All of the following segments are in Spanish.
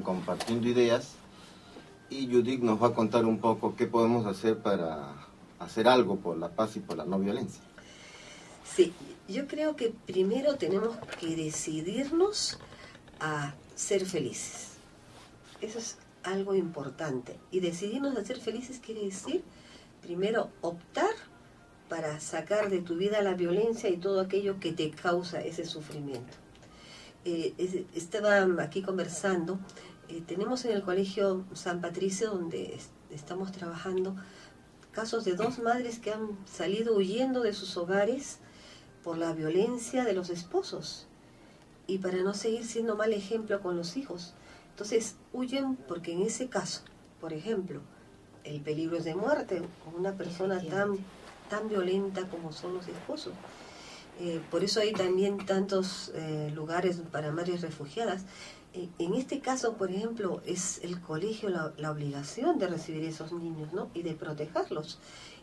compartiendo ideas, y Judith nos va a contar un poco qué podemos hacer para hacer algo por la paz y por la no violencia. Sí, yo creo que primero tenemos que decidirnos a ser felices. Eso es algo importante. Y decidirnos a ser felices quiere decir, primero, optar para sacar de tu vida la violencia y todo aquello que te causa ese sufrimiento. Estaba aquí conversando, tenemos en el Colegio San Patricio, donde estamos trabajando, casos de 2 madres que han salido huyendo de sus hogares por la violencia de los esposos y para no seguir siendo mal ejemplo con los hijos. Entonces huyen porque en ese caso, por ejemplo, el peligro es de muerte con una persona tan violenta como son los esposos. Por eso hay también tantos lugares para madres refugiadas. En este caso, por ejemplo, es el colegio la obligación de recibir esos niños, ¿no? Y de protegerlos.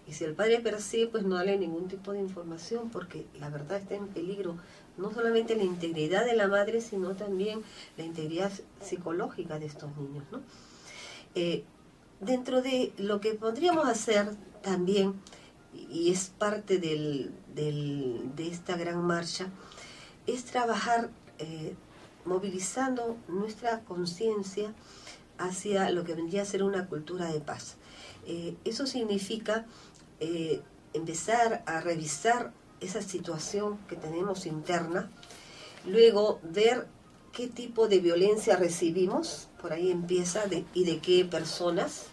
Y si el padre persigue, pues no darle ningún tipo de información, porque la verdad está en peligro no solamente la integridad de la madre, sino también la integridad psicológica de estos niños, ¿no? Dentro de lo que podríamos hacer también, y es parte de esta gran marcha, es trabajar movilizando nuestra conciencia hacia lo que vendría a ser una cultura de paz. Eso significa empezar a revisar esa situación que tenemos interna, luego ver qué tipo de violencia recibimos, por ahí empieza, y de qué personas,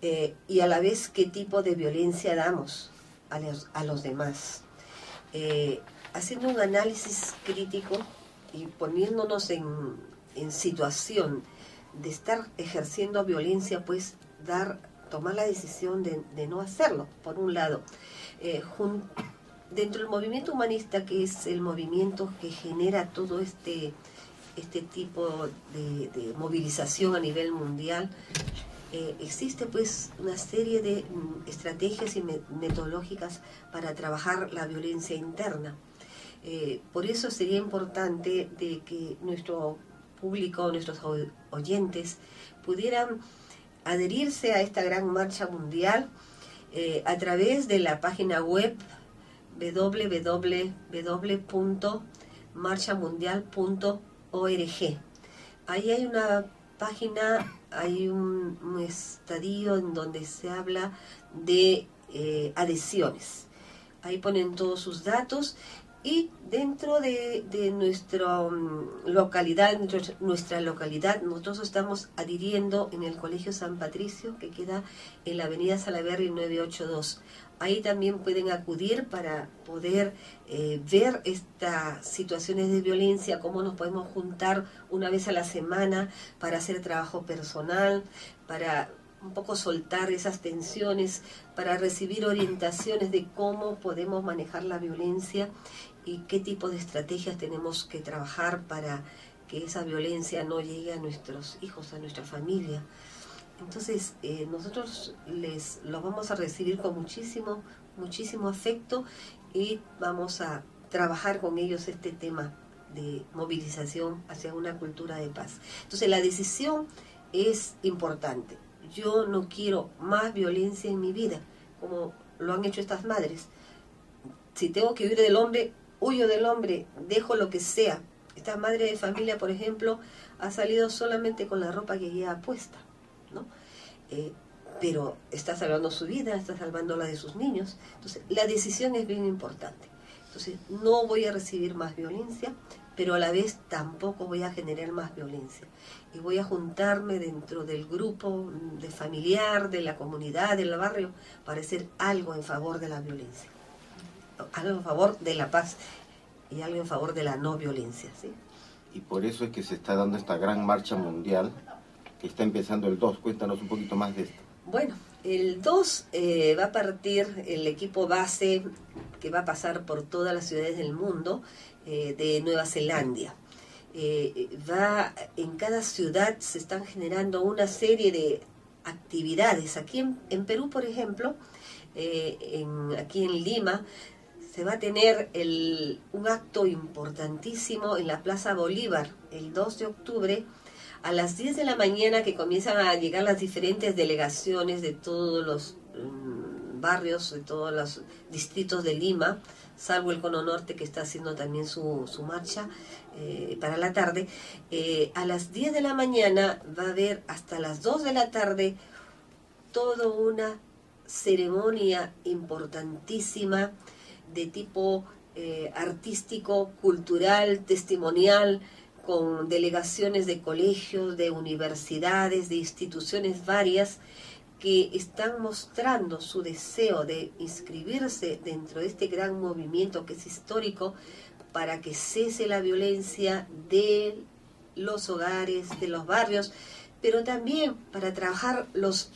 y a la vez qué tipo de violencia damos a los demás. Haciendo un análisis crítico y poniéndonos en situación de estar ejerciendo violencia, pues tomar la decisión de no hacerlo, por un lado. Dentro del movimiento humanista, que es el movimiento que genera todo este tipo de movilización a nivel mundial, existe pues una serie de estrategias y metodológicas para trabajar la violencia interna. Por eso sería importante de que nuestro público, nuestros oyentes, pudieran adherirse a esta gran marcha mundial a través de la página web www.marchamundial.org. Ahí hay una página, hay un estadio en donde se habla de adhesiones. Ahí ponen todos sus datos, y dentro de nuestra localidad, nosotros estamos adhiriendo en el Colegio San Patricio, que queda en la avenida Salaverry 982. Ahí también pueden acudir para poder ver estas situaciones de violencia, cómo nos podemos juntar una vez a la semana para hacer trabajo personal, para un poco soltar esas tensiones, para recibir orientaciones de cómo podemos manejar la violencia y qué tipo de estrategias tenemos que trabajar para que esa violencia no llegue a nuestros hijos, a nuestra familia. Entonces, nosotros los vamos a recibir con muchísimo afecto, y vamos a trabajar con ellos este tema de movilización hacia una cultura de paz. Entonces, la decisión es importante. Yo no quiero más violencia en mi vida, como lo han hecho estas madres. Si tengo que huir del hombre, huyo del hombre, dejo lo que sea. Esta madre de familia, por ejemplo, ha salido solamente con la ropa que lleva puesta, ¿no? Pero está salvando su vida, está salvando la de sus niños. Entonces, la decisión es bien importante. Entonces, no voy a recibir más violencia, pero a la vez tampoco voy a generar más violencia. Y voy a juntarme dentro del grupo de familiar, de la comunidad, del barrio, para hacer algo en favor de la violencia, algo en favor de la paz y algo en favor de la no violencia, ¿sí? Y por eso es que se está dando esta gran marcha mundial, que está empezando el 2. Cuéntanos un poquito más de esto. Bueno, el 2 va a partir el equipo base que va a pasar por todas las ciudades del mundo, de Nueva Zelanda. En cada ciudad se están generando una serie de actividades. Aquí en Perú, por ejemplo, aquí en Lima, se va a tener un acto importantísimo en la Plaza Bolívar el 2 de octubre A las 10 de la mañana, que comienzan a llegar las diferentes delegaciones de todos los barrios, de todos los distritos de Lima, salvo el Cono Norte, que está haciendo también su marcha para la tarde. A las 10 de la mañana va a haber hasta las 2 de la tarde toda una ceremonia importantísima de tipo artístico, cultural, testimonial, con delegaciones de colegios, de universidades, de instituciones varias, que están mostrando su deseo de inscribirse dentro de este gran movimiento que es histórico, para que cese la violencia de los hogares, de los barrios, pero también para trabajar los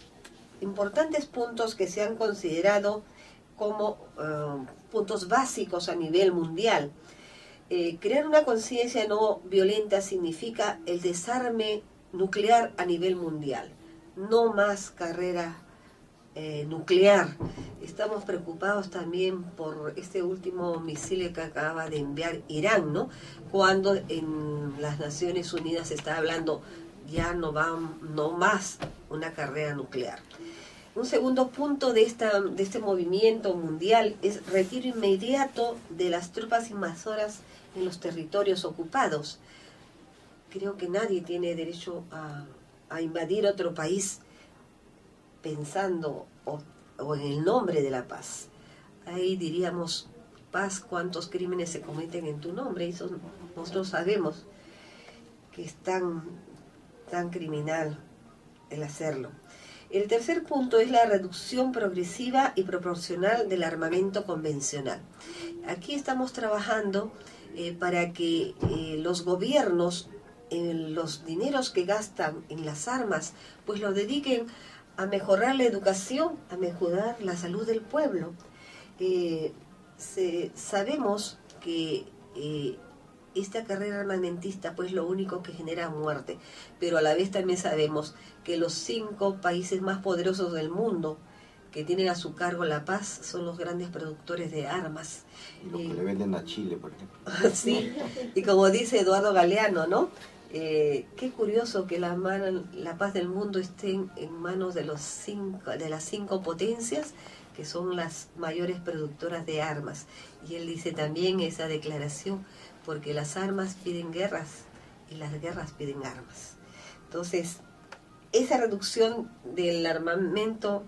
importantes puntos que se han considerado como puntos básicos a nivel mundial. Crear una conciencia no violenta significa el desarme nuclear a nivel mundial. No más carrera nuclear. Estamos preocupados también por este último misil que acaba de enviar Irán, ¿no? Cuando en las Naciones Unidas se está hablando ya no más una carrera nuclear. Un segundo punto de este movimiento mundial es retiro inmediato de las tropas invasoras en los territorios ocupados. Creo que nadie tiene derecho a invadir otro país pensando o en el nombre de la paz. Ahí diríamos, paz, ¿cuántos crímenes se cometen en tu nombre? Y nosotros sabemos que es tan criminal el hacerlo. El tercer punto es la reducción progresiva y proporcional del armamento convencional. Aquí estamos trabajando para que los gobiernos, los dineros que gastan en las armas, pues lo dediquen a mejorar la educación, a mejorar la salud del pueblo. Sabemos que esta carrera armamentista pues lo único que genera muerte, pero a la vez también sabemos que los 5 países más poderosos del mundo que tienen a su cargo la paz son los grandes productores de armas. Y los que le venden a Chile, por ejemplo. Sí, y como dice Eduardo Galeano, ¿no? Qué curioso que la paz del mundo esté en manos de las 5 potencias, que son las mayores productoras de armas. Y él dice también esa declaración, porque las armas piden guerras y las guerras piden armas. Entonces, esa reducción del armamento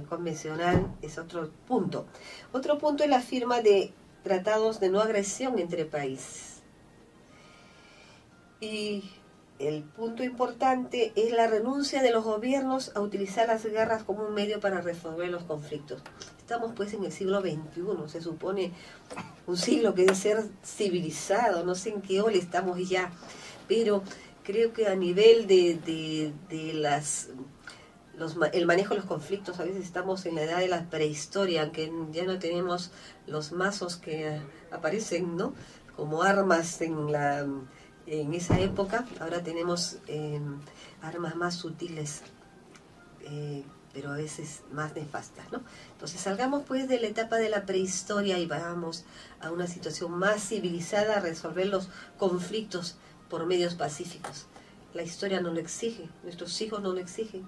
convencional es otro punto. Otro punto es la firma de tratados de no agresión entre países. Y el punto importante es la renuncia de los gobiernos a utilizar las guerras como un medio para resolver los conflictos. Estamos pues en el siglo XXI, se supone un siglo que debe ser civilizado, no sé en qué ola estamos ya, pero creo que a nivel de el manejo de los conflictos, a veces estamos en la edad de la prehistoria, aunque ya no tenemos los mazos que aparecen, ¿no?, como armas en esa época. Ahora tenemos armas más sutiles, pero a veces más nefastas, ¿no? Entonces salgamos pues de la etapa de la prehistoria y vamos a una situación más civilizada, a resolver los conflictos por medios pacíficos. La historia no lo exige, nuestros hijos no lo exigen.